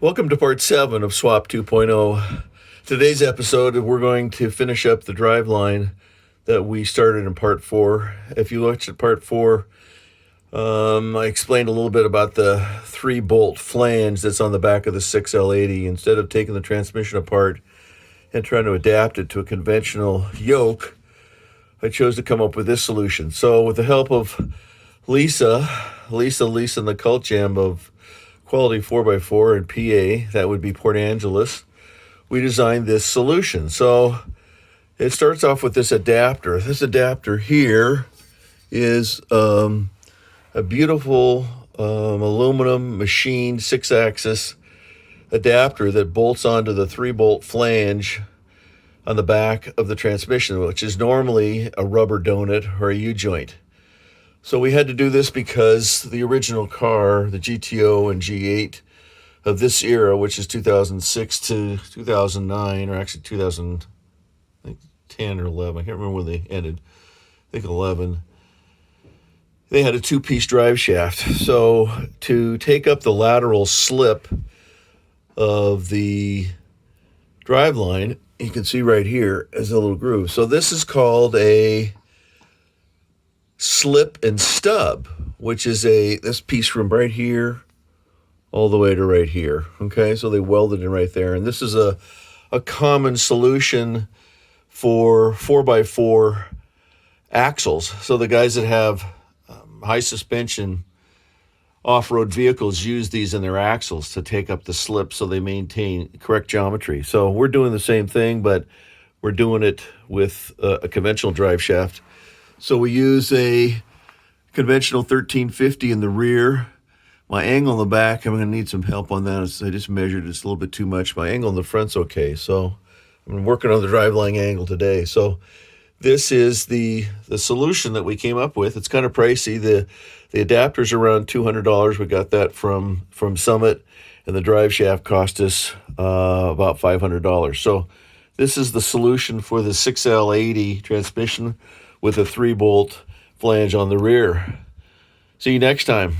Welcome to part 7 of Swap 2.0. Today's episode, we're going to finish up the driveline that we started in part 4. If you looked at part 4, I explained a little bit about the 3-bolt flange that's on the back of the 6L80. Instead of taking the transmission apart and trying to adapt it to a conventional yoke, I chose to come up with this solution. So with the help of Lisa and the Cult Jam of Quality 4x4 and PA, that would be Port Angeles, we designed this solution. So it starts off with this adapter. This adapter here is a beautiful aluminum machined 6-axis adapter that bolts onto the 3-bolt flange on the back of the transmission, which is normally a rubber donut or a U-joint. So we had to do this because the original car, the GTO and G8 of this era, which is 2006 to 2009, or actually 2010 or 11, I can't remember when they ended, I think 11, they had a 2-piece drive shaft. So to take up the lateral slip of the driveline, you can see right here is a little groove. So this is called a slip and stub, which is this piece from right here all the way to right here. Okay, so they welded in right there. And this is a common solution for 4x4 axles. So the guys that have high suspension off-road vehicles use these in their axles to take up the slip so they maintain correct geometry. So we're doing the same thing, but we're doing it with a conventional drive shaft. So we use a conventional 1350 in the rear. My angle in the back, I'm going to need some help on that. I just measured it's a little bit too much. My angle in the front's okay. So I'm working on the driveline angle today. So this is the solution that we came up with. It's kind of pricey. The adapter's around $200. We got that from Summit, and the drive shaft cost us about $500. So this is the solution for the 6L80 transmission with a 3-bolt flange on the rear. See you next time.